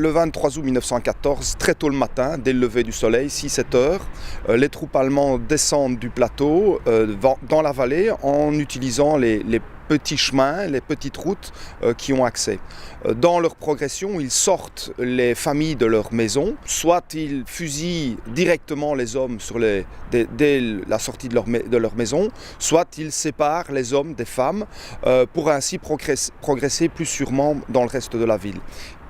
Le 23 août 1914, très tôt le matin, dès le lever du soleil, 6-7 heures, les troupes allemandes descendent du plateau dans la vallée en utilisant les petits chemins, les petites routes qui ont accès. Dans leur progression, ils sortent les familles de leur maison, soit ils fusillent directement les hommes dès la sortie de leur maison, soit ils séparent les hommes des femmes pour ainsi progresser plus sûrement dans le reste de la ville.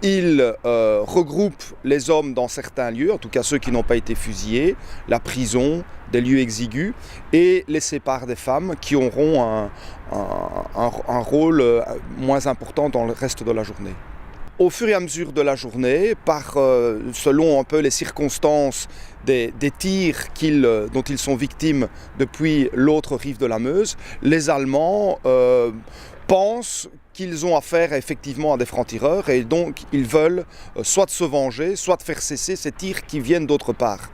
Ils regroupent les hommes dans certains lieux, en tout cas ceux qui n'ont pas été fusillés, la prison, des lieux exigus, et les séparent des femmes qui auront un rôle moins important dans le reste de la journée. Au fur et à mesure de la journée, selon un peu les circonstances des tirs dont ils sont victimes depuis l'autre rive de la Meuse, les Allemands pensent qu'ils ont affaire effectivement à des francs-tireurs et donc ils veulent soit se venger, soit faire cesser ces tirs qui viennent d'autre part.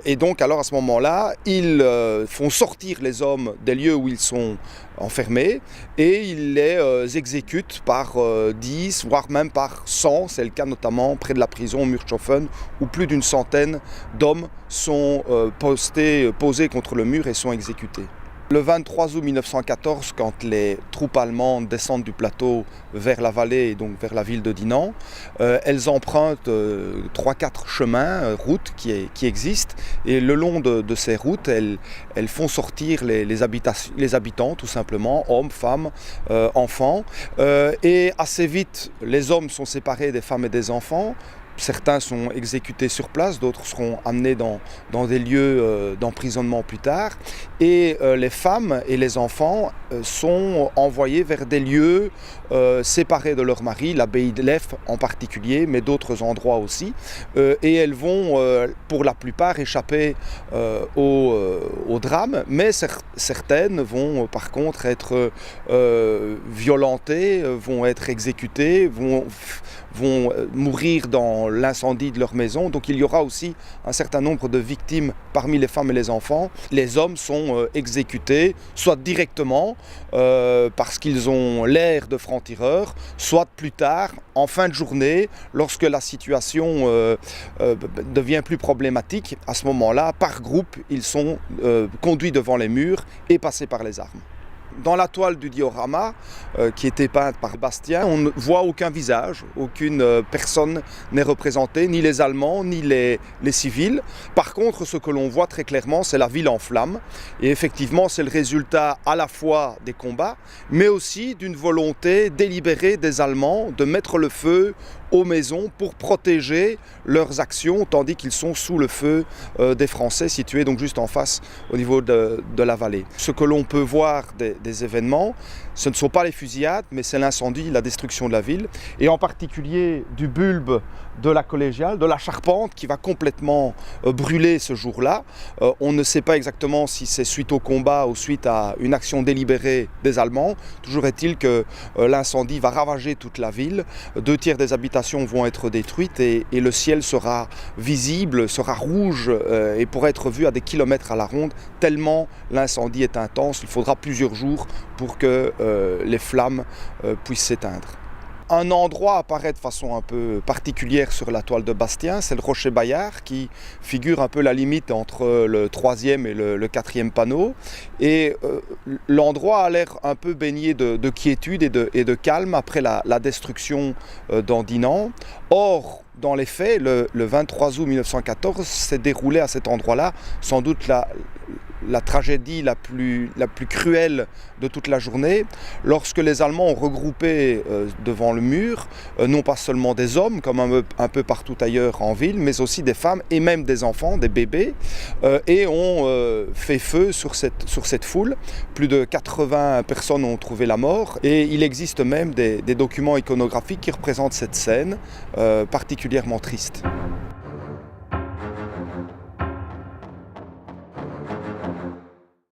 Et donc alors à ce moment-là, ils font sortir les hommes des lieux où ils sont enfermés et ils les exécutent par 10, voire même par 100. C'est le cas notamment près de la prison Murtschoffen où plus d'une centaine d'hommes sont posés contre le mur et sont exécutés. Le 23 août 1914, quand les troupes allemandes descendent du plateau vers la vallée et donc vers la ville de Dinant, elles empruntent 3-4 chemins, routes qui existent, et le long de ces routes, elles font sortir les habitants tout simplement, hommes, femmes, enfants, et assez vite les hommes sont séparés des femmes et des enfants. Certains sont exécutés sur place, d'autres seront amenés dans des lieux d'emprisonnement plus tard. Et les femmes et les enfants sont envoyés vers des lieux séparés de leur mari, l'abbaye de Leffe en particulier, mais d'autres endroits aussi. Et elles vont pour la plupart échapper au drame, mais certaines vont par contre être violentées, vont être exécutées, vont mourir dans l'incendie de leur maison. Donc il y aura aussi un certain nombre de victimes parmi les femmes et les enfants. Les hommes sont exécutés, soit directement parce qu'ils ont l'air de francs-tireurs, soit plus tard, en fin de journée, lorsque la situation devient plus problématique. À ce moment-là, par groupe, ils sont conduits devant les murs et passés par les armes. Dans la toile du diorama, qui était peinte par Bastien, on ne voit aucun visage, aucune personne n'est représentée, ni les Allemands, ni les civils. Par contre, ce que l'on voit très clairement, c'est la ville en flammes. Et effectivement, c'est le résultat à la fois des combats, mais aussi d'une volonté délibérée des Allemands de mettre le feu aux maisons pour protéger leurs actions, tandis qu'ils sont sous le feu des Français situés donc juste en face au niveau de la vallée. Ce que l'on peut voir des événements, ce ne sont pas les fusillades, mais c'est l'incendie, la destruction de la ville, et en particulier du bulbe de la collégiale, de la charpente qui va complètement brûler ce jour-là. On ne sait pas exactement si c'est suite au combat ou suite à une action délibérée des Allemands. Toujours est-il que l'incendie va ravager toute la ville. 2/3 des habitations vont être détruites et le ciel sera visible, sera rouge et pourra être vu à des kilomètres à la ronde, tellement l'incendie est intense. Il faudra plusieurs jours pour que les flammes puissent s'éteindre. Un endroit apparaît de façon un peu particulière sur la toile de Bastien, c'est le rocher Bayard qui figure un peu la limite entre le 3e et le 4e panneau. Et l'endroit a l'air un peu baigné de quiétude et de calme après la destruction d'Andinant. Or, dans les faits, le 23 août 1914 s'est déroulé à cet endroit-là sans doute la tragédie la plus cruelle de toute la journée, lorsque les Allemands ont regroupé devant le mur, non pas seulement des hommes, comme un peu partout ailleurs en ville, mais aussi des femmes et même des enfants, des bébés, et ont fait feu sur cette foule. Plus de 80 personnes ont trouvé la mort, et il existe même des documents iconographiques qui représentent cette scène particulièrement triste.